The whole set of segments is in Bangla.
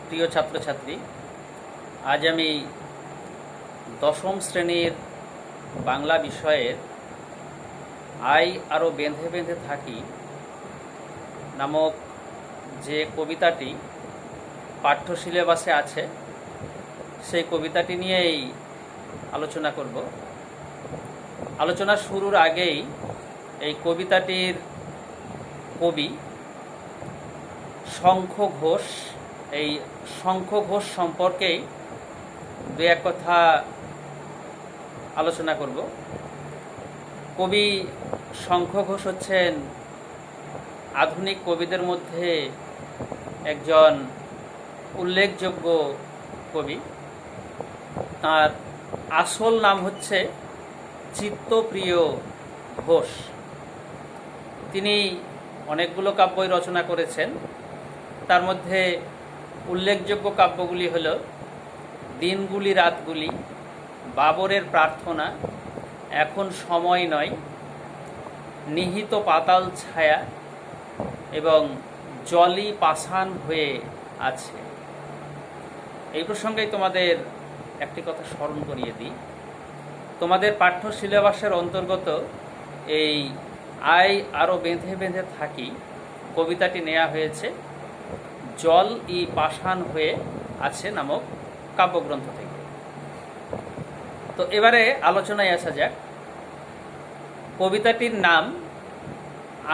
প্রিয় ছাত্রছাত্রী, আজ আমি দশম শ্রেণীর বাংলা বিষয়ের আই আরও বেঁধে বেঁধে থাকি নামক যে কবিতাটি পাঠ্য সিলেবাসে আছে সেই কবিতাটি নিয়েই আলোচনা করব। আলোচনা শুরুর আগেই এই কবিতাটির কবি শঙ্খ ঘোষ, এই শঙ্খ ঘোষ সম্পর্কেই দু এক কথা আলোচনা করব। কবি শঙ্খ ঘোষ হচ্ছেন আধুনিক কবিদের মধ্যে একজন উল্লেখযোগ্য কবি। তার আসল নাম হচ্ছে চিত্তপ্রিয় ঘোষ। তিনি অনেকগুলো কাব্যই রচনা করেছেন। তার মধ্যে উল্লেখযোগ্য কাব্যগুলি হল দিনগুলি রাতগুলি, বাবরের প্রার্থনা, এখন সময় নয়, নিহিত পাতাল ছায়া এবং জলই পাষাণ হয়ে আছে। এই প্রসঙ্গেই তোমাদের একটি কথা স্মরণ করিয়ে দিই। তোমাদের পাঠ্য সিলেবাসের অন্তর্গত এই আই আরও বেঁধে বেঁধে থাকি কবিতাটি নেওয়া হয়েছে জল ই পাষাণ হয়ে আছে নামক কাব্যগ্রন্থ থেকে। তো এবারে আলোচনায় আসা যাক। কবিতাটির নাম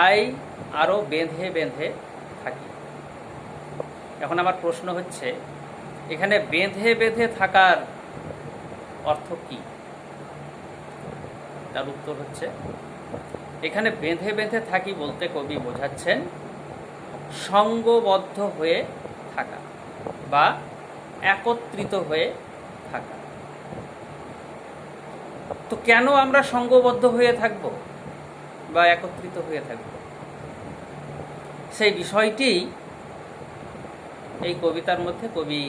আই আরও বেঁধে বেঁধে থাকি। এখন আমার প্রশ্ন হচ্ছে, এখানে বেঁধে বেঁধে থাকার অর্থ কি? তার উত্তর হচ্ছে, এখানে বেঁধে বেঁধে থাকি বলতে কবি বোঝাচ্ছেন সঙ্গবদ্ধ হয়ে থাকা বা একত্রিত হয়ে থাকা। তো কেন আমরা সঙ্গবদ্ধ হয়ে থাকব বা একত্রিত হয়ে থাকব, সেই বিষয়টি এই কবিতার মধ্যে কবি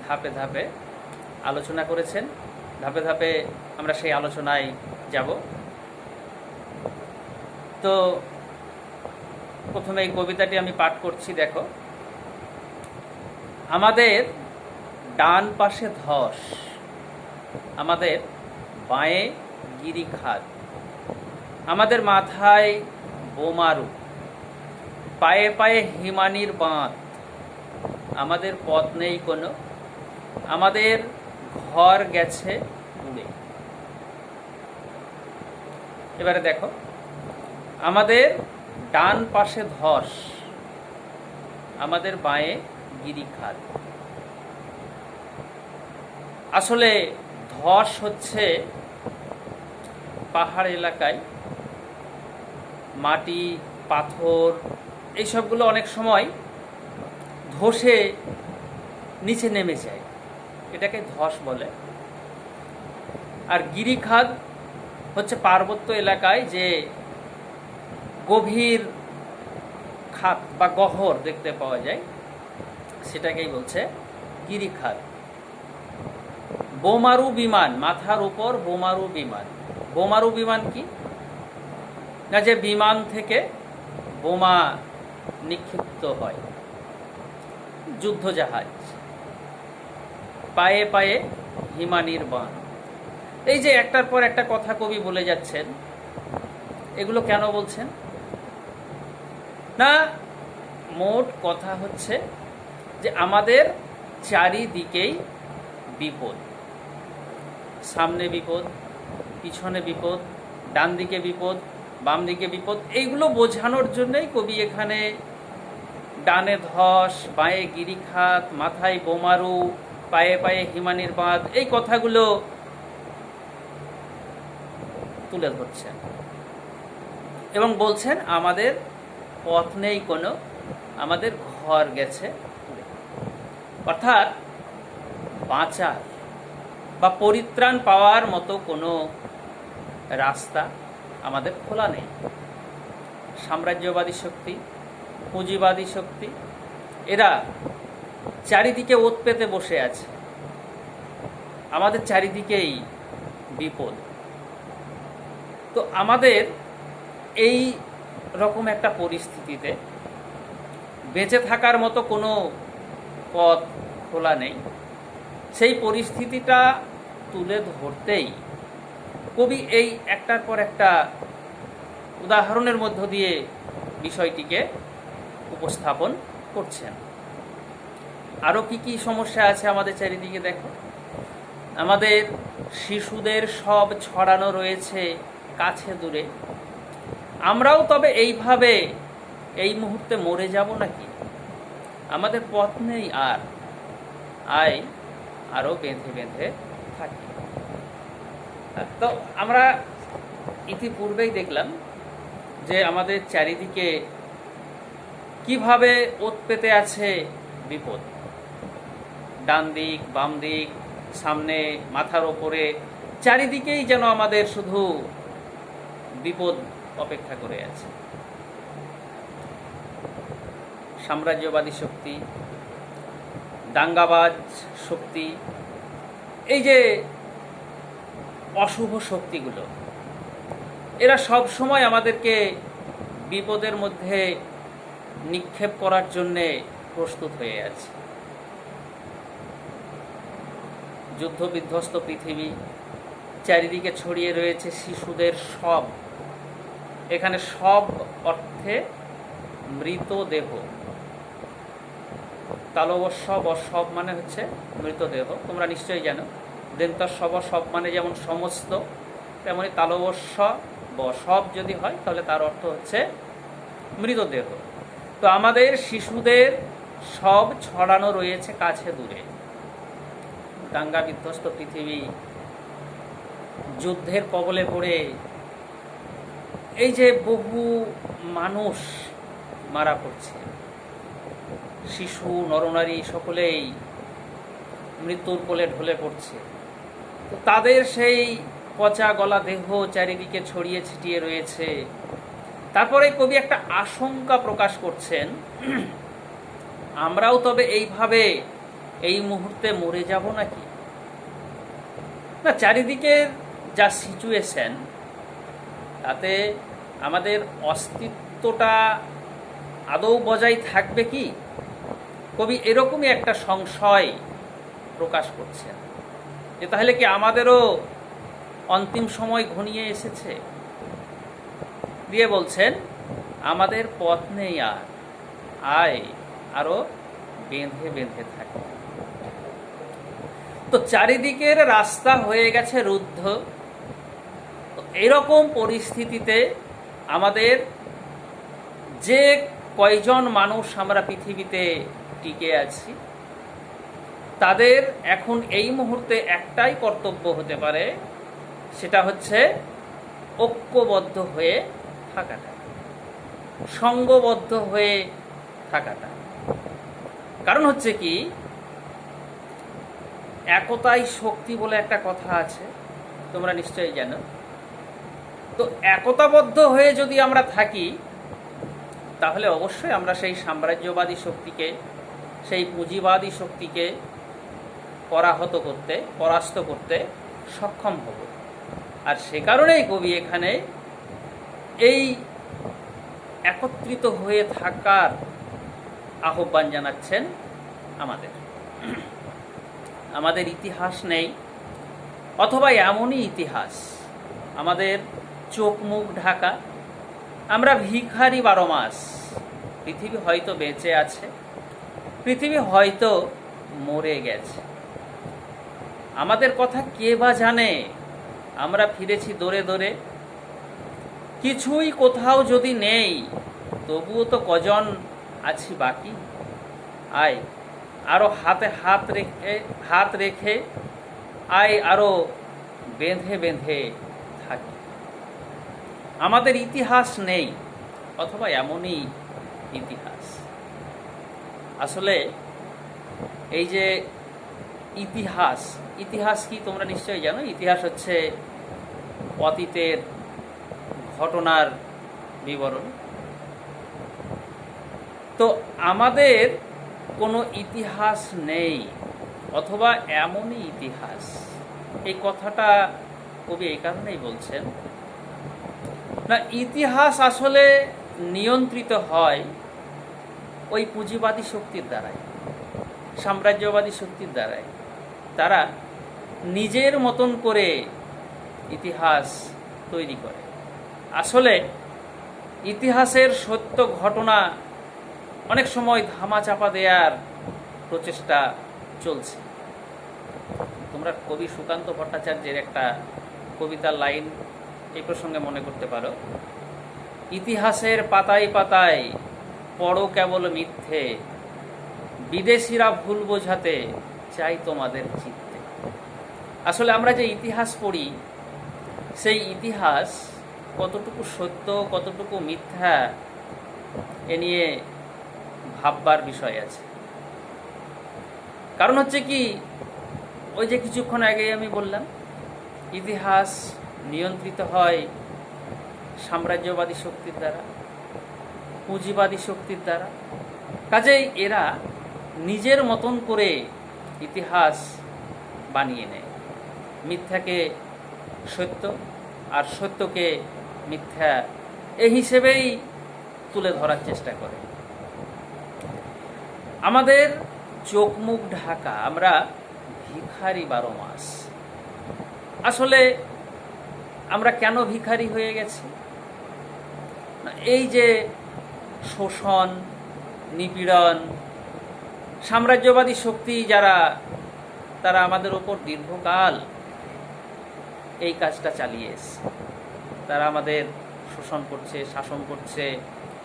ধাপে ধাপে আলোচনা করেছেন। ধাপে ধাপে আমরা সেই আলোচনায় যাব। তো প্রথমে এই কবিতাটি আমি পাঠ করছি। দেখো, আমাদের ডান পাশে ধস, আমাদের বাঁয়ে গিরিখাদ, আমাদের মাথায় বোমারু, পায়ে পায়ে হিমানির বাঁধ, আমাদের পথ নেই কোনো, আমাদের ঘর গেছে উড়ে। এবারে দেখো, আমাদের ডান পাশে ধস, আমাদের বাঁয়ে গিরিখাদ। আসলে ধস হচ্ছে পাহাড় এলাকায় মাটি, পাথর এইসবগুলো অনেক সময় ধসে নিচে নেমে যায়, এটাকে ধস বলে। আর গিরিখাদ হচ্ছে পার্বত্য এলাকায় যে গভীর খাত বা গহ্বর দেখতে পাওয়া যায়, সেটাকেই বলছে গিরিখাদ। বোমারু বিমান, মাথার উপর বোমারু বিমান। বোমারু বিমান কি না, যে বিমান থেকে বোমা নিক্ষিপ্ত হয়, যুদ্ধজাহাজ। পায়ে পায়ে হিমানির বাঁধ। এই যে একটার পর একটা কথা কবি বলে যাচ্ছেন, এগুলো কেন বলছেন না, মোট কথা হচ্ছে যে আমাদের চারিদিকেই বিপদ। সামনে বিপদ, পিছনে বিপদ, ডান দিকে বিপদ, বাম দিকে বিপদ। এইগুলো বোঝানোর জন্যই কবি এখানে ডানে ধস, বাঁয়ে গিরিখাত, মাথায় বোমারু, পায়ে পায়ে হিমানির বাঁধ, এই কথাগুলো তুলে ধরছেন এবং বলছেন আমাদের পথ নেই কোনো, আমাদের ঘর গেছে। অর্থাৎ বাঁচার বা পরিত্রাণ পাওয়ার মতো কোনো রাস্তা আমাদের খোলা নেই। সাম্রাজ্যবাদী শক্তি, পুঁজিবাদী শক্তি, এরা চারিদিকে ওত পেতে বসে আছে। আমাদের চারিদিকেই বিপদ। তো আমাদের এই রকম একটা পরিস্থিতিতে বেঁচে থাকার মতো কোনো পথ খোলা নেই, সেই পরিস্থিতিটা তুলে ধরতেই কবি এই একটার পর একটা উদাহরণের মধ্য দিয়ে বিষয়টিকে উপস্থাপন করছেন। আরও কি কি সমস্যা আছে আমাদের চারিদিকে দেখো। আমাদের শিশুদের সব ছড়ানো রয়েছে কাছে দূরে। আমরাও তবে এইভাবে এই মুহূর্তে মরে যাব নাকি? আমাদের পথ নেই আর, আয় আরও বেঁধে বেঁধে থাকি। তো আমরা ইতিপূর্বেই দেখলাম যে আমাদের চারিদিকে কিভাবে ওত পেতে আছে বিপদ। ডান দিক, বাম দিক, সামনে, মাথার ওপরে, চারিদিকেই যেন আমাদের শুধু বিপদ অপেক্ষা করে আছে। সাম্রাজ্যবাদী শক্তি, দাঙ্গাবাজ শক্তি, এই যে অশুভ শক্তিগুলো, এরা সব সময় আমাদেরকে বিপদের মধ্যে নিক্ষেপ করার জন্যে প্রস্তুত হয়ে আছে। যুদ্ধ বিধ্বস্ত পৃথিবী, চারিদিকে ছড়িয়ে রয়েছে শিশুদের সব, এখানে সব অর্থে মৃতদেহ। তালবস্যব, অসব মানে হচ্ছে মৃতদেহ, তোমরা নিশ্চয়ই জানো। দেন্তস্যব, সব মানে যেমন সমস্ত, তেমনি তালবস্য সব যদি হয় তাহলে তার অর্থ হচ্ছে মৃতদেহ। তো আমাদের শিশুদের সব ছড়ানো রয়েছে কাছে দূরে। দাঙ্গা বিধ্বস্ত পৃথিবী, যুদ্ধের কবলে পড়ে এই যে বহু মানুষ মারা পড়ছে, শিশু নরনারী সকলেই মৃত্যুর কোলে ঢলে পড়ছে। তো তাদের সেই পচা গলা দেহ চারিদিকে ছড়িয়ে ছিটিয়ে রয়েছে। তারপরে কবি একটা আশঙ্কা প্রকাশ করছেন, আমরাও তবে এইভাবে এই মুহূর্তে মরে যাব নাকি? না, চারিদিকে যা সিচুয়েশন, তাতে আমাদের অস্তিত্বটা আদৌ বজায় থাকবে কি? কবি এরকমই একটা সংশয় প্রকাশ করছেন যে তাহলে কি আমাদেরও অন্তিম সময় ঘনিয়ে এসেছে। দিয়ে বলছেন, আমাদের পথ নেই আর, আয় আরো বেঁধে বেঁধে থাকে। তো চারিদিকের রাস্তা হয়ে গেছে রুদ্ধ। তো এরকম পরিস্থিতিতে আমাদের যে কয়জন মানুষ আমরা পৃথিবীতে টিকে আছি, তাদের এখন এই মুহূর্তে একটাই কর্তব্য হতে পারে, সেটা হচ্ছে ঐক্যবদ্ধ হয়ে থাকাটা, সঙ্গবদ্ধ হয়ে থাকাটা। কারণ হচ্ছে কি, একতাই শক্তি বলে একটা কথা আছে, তোমরা নিশ্চয়ই জানো। তো একতাবদ্ধ হয়ে যদি আমরা থাকি, তাহলে অবশ্যই আমরা সেই সাম্রাজ্যবাদী শক্তিকে, সেই পুঁজিবাদী শক্তিকে পরাস্ত করতে সক্ষম হব। আর সে কারণেই কবি এখানে এই একত্রিত হয়ে থাকার আহ্বান জানাচ্ছেন আমাদের। আমাদের ইতিহাস নেই, অথবা এমনই ইতিহাস, আমাদের চোখ মুখ ঢাকা, আমরা ভিখারি 12 মাস। পৃথিবী হয়তো বেঁচে আছে, পৃথিবী হয়তো মরে গেছে, আমাদের কথা কে বা জানে। আমরা ফিরেছি দৌড়ে দৌড়ে, কিছুই কোথাও যদি নেই, তবুও তো কজন আছি বাকি। আয় আরো হাতে হাত রেখে আয় আরো বেঁধে বেঁধে থাকি। আমাদের ইতিহাস নেই, অথবা এমনই ইতিহাস। আসলে এই যে ইতিহাস কি তোমরা নিশ্চয়ই জানো। ইতিহাস হচ্ছে অতীতের ঘটনার বিবরণ। তো আমাদের কোনো ইতিহাস নেই, অথবা এমনই ইতিহাস। এই কথাটা কবি এই কারণেই বলছেন না, ইতিহাস আসলে নিয়ন্ত্রিত হয় ওই পুঁজিবাদী শক্তির দ্বারাই। সাম্রাজ্যবাদী শক্তির দ্বারাই। তারা নিজের মতন করে ইতিহাস তৈরি করে। আসলে ইতিহাসের সত্য ঘটনা অনেক সময় ধামাচাপা দেওয়ার প্রচেষ্টা চলছে। তোমরা কবি সুকান্ত ভট্টাচার্যের একটা কবিতার লাইন এই প্রসঙ্গে মনে করতে পারো। ইতিহাসের পাতায় পাতায় পড়ো কেবল মিথ্যে, বিদেশিরা ভুল বোঝাতে চাই তোমাদের চিত্তে। আসলে আমরা যে ইতিহাস পড়ি, সেই ইতিহাস কতটুকু সত্য কতটুকু মিথ্যা এ নিয়ে ভাববার বিষয় আছে। কারণ হচ্ছে কি, ওই যে কিছুক্ষণ আগে আমি বললাম, ইতিহাস নিয়ন্ত্রিত হয় সাম্রাজ্যবাদী শক্তির দ্বারা, পুঁজিবাদী শক্তির দ্বারা। কাজেই এরা নিজের মতন করে ইতিহাস বানিয়ে নেয়, মিথ্যাকে সত্য আর সত্যকে মিথ্যা এই হিসেবেই তুলে ধরার চেষ্টা করে। আমাদের চোখ মুখ ঢাকা, আমরা ভিখারি 12 মাস। আসলে আমরা কেন ভিখারি হয়ে গেছি? এই যে শোষণ, নিপীড়ন, সাম্রাজ্যবাদী শক্তি যারা, তারা আমাদের ওপর দীর্ঘকাল এই কাজটা চালিয়ে এসেছে। তারা আমাদের শোষণ করছে, শাসন করছে,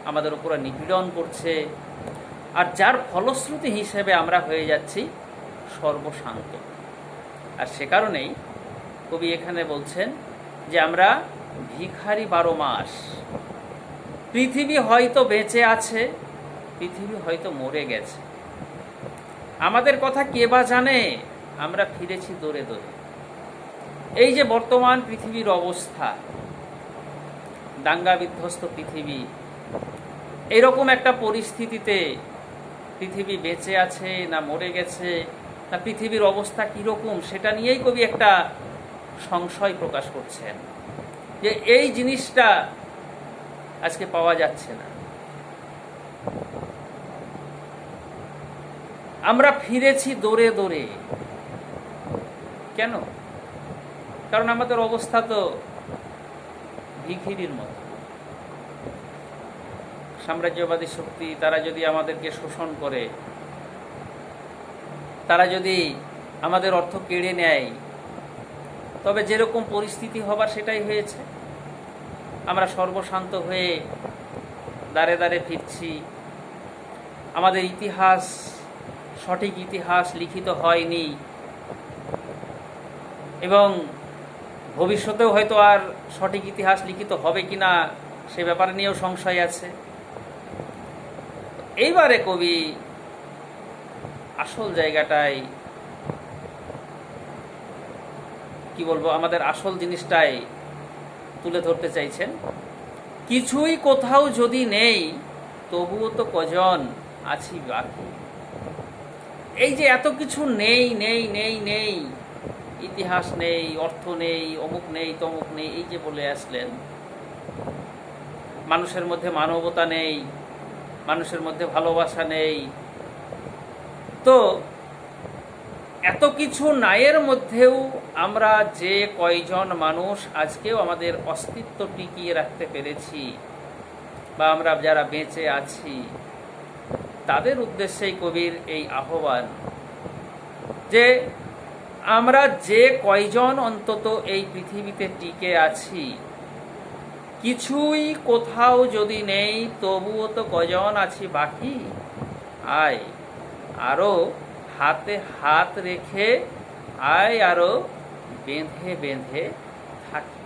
আমাদের উপরে নিপীড়ন করছে, আর যার ফলশ্রুতি হিসেবে আমরা হয়ে যাচ্ছি সর্বশান্ত। আর সে কারণেই কবি এখানে বলছেন যে আমরা ভিখারি 12 মাস। পৃথিবী হয়তো বেঁচে আছে, পৃথিবী হয়তো মরে গেছে, আমাদের কথা কে বা জানে। আমরা ফিরেছি দৌড়ে দৌড়ে। এই যে বর্তমান পৃথিবীর অবস্থা, দাঙ্গা বিধ্বস্ত পৃথিবী, এরকম একটা পরিস্থিতিতে পৃথিবী বেঁচে আছে না মরে গেছে, না পৃথিবীর অবস্থা কীরকম, সেটা নিয়েই কবি একটা সংশয় প্রকাশ করছেন যে এই জিনিসটা আজকে পাওয়া যাচ্ছে না। আমরা ফিরেছি দৌড়ে দৌড়ে। কেন? কারণ আমাদের অবস্থা তো ভিখিরির মতো। সাম্রাজ্যবাদী শক্তি তারা যদি আমাদেরকে শোষণ করে, তারা যদি আমাদের অর্থ কেড়ে নেয়, তবে যেরকম পরিস্থিতি হবার সেটাই হয়েছে। আমরা সর্বশান্ত হয়ে দাঁড়ে দাঁড়ে ফিরছি। আমাদের ইতিহাস, সঠিক ইতিহাস লিখিত হয়নি, এবং ভবিষ্যতেও হয়তো আর সঠিক ইতিহাস লিখিত হবে কিনা সে ব্যাপারে নিয়েও সংশয় আছে। এইবারে কবি আসল জায়গাটাই, কি বলবো, আমাদের আসল জিনিসটাই তুলে ধরতে চাইছেন। কিছুই কোথাও যদি নেই, তবুও তো কজন আছি বাকি। এই যে এত কিছু নেই নেই নেই নেই, ইতিহাস নেই, অর্থ নেই, অমুক নেই, তমুক নেই, এই যে বলে আসলেন, মানুষের মধ্যে মানবতা নেই, মানুষের মধ্যে ভালোবাসা নেই। তো এত কিছু নায়ের মধ্যেও আমরা যে কয়জন মানুষ আজকেও আমাদের অস্তিত্ব টিকিয়ে রাখতে পেরেছি, বা আমরা যারা বেঁচে আছি, তাদের উদ্দেশ্যেই কবির এই আহ্বান যে আমরা যে কয়জন অন্তত এই পৃথিবীতে টিকে আছি, কিছুই কোথাও যদি নেই, তবুও তো কজন আছি বাকি। আয় আরো হাতে হাত রেখে, আয় আরো বেঁধে বেঁধে থাকি।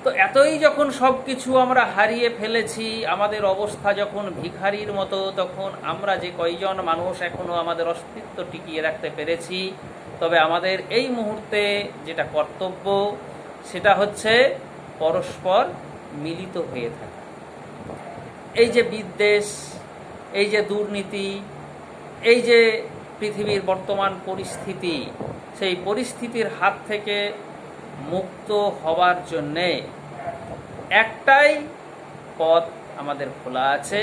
তো এতই যখন সব কিছু আমরা হারিয়ে ফেলেছি, আমাদের অবস্থা যখন ভিখারির মতো, তখন আমরা যে কয়জন মানুষ এখনো আমাদের অস্তিত্ব টিকিয়ে রাখতে পেরেছি, তবে আমাদের এই মুহূর্তে যেটা কর্তব্য, সেটা হচ্ছে পরস্পর মিলিত হয়ে থাকা। এই যে বিদ্বেষ, এই যে দুর্নীতি, এই যে পৃথিবীর বর্তমান পরিস্থিতি, সেই পরিস্থিতির হাত থেকে মুক্ত হওয়ার জন্যে একটাই পথ আমাদের খোলা আছে,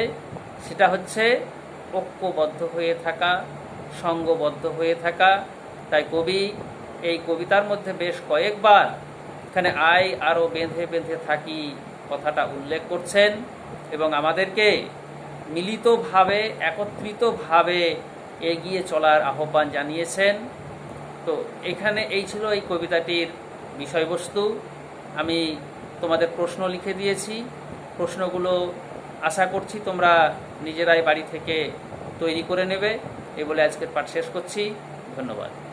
সেটা হচ্ছে ঐক্যবদ্ধ হয়ে থাকা, সঙ্গবদ্ধ হয়ে থাকা। তাই কবি এই কবিতার মধ্যে বেশ কয়েকবার এখানে আয় আরও বেঁধে বেঁধে থাকি কথাটা উল্লেখ করছেন এবং আমাদেরকে মিলিতভাবে একত্রিতভাবে এগিয়ে চলার আহ্বান জানিয়েছেন। তো এখানে এই ছিল এই কবিতাটির বিষয়বস্তু। আমি তোমাদের প্রশ্ন লিখে দিয়েছি, প্রশ্নগুলো আশা করছি তোমরা নিজেরাই বাড়ি থেকে তৈরি করে নেবে। এই বলে আজকের পাঠ শেষ করছি। ধন্যবাদ।